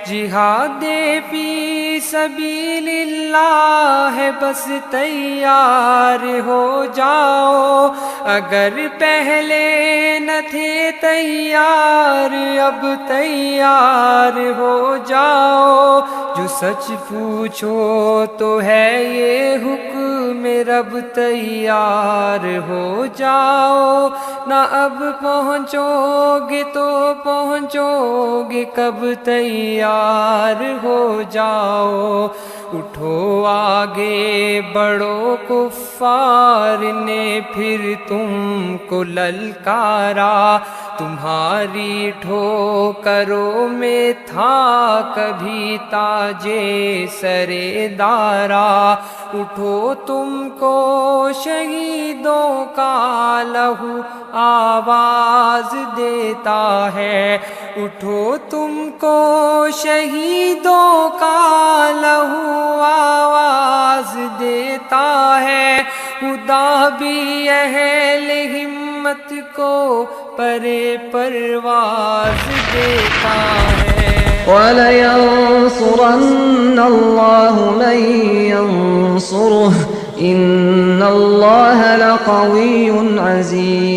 جہاد فی سبیل اللہ ہے، بس تیار ہو جاؤ، اگر پہلے نہ تھے تیار اب تیار ہو جاؤ، جو سچ پوچھو تو ہے یہ حکم رب، تیار ہو جاؤ، نہ اب پہنچو گے تو پہنچو گے کب، تیار ہو جاؤ، اٹھو آگے بڑھو، کفار نے پھر تم کو للکارا، تمہاری ٹھوکروں میں تھا کبھی تاجے سرے دارا، اٹھو تم کو شہیدوں کا لہو آواز دیتا ہے، اٹھو تم کو شہیدوں کا لہو آواز دیتا ہے، خدا بھی اہل ہمت کو پرے پرواز دیتا ہے۔ وَلَيَنصُرَنَّ اللَّهُ مَن يَنصُرُهُ إِنَّ اللَّهَ لَقَوِيٌّ عَزِيزٌ۔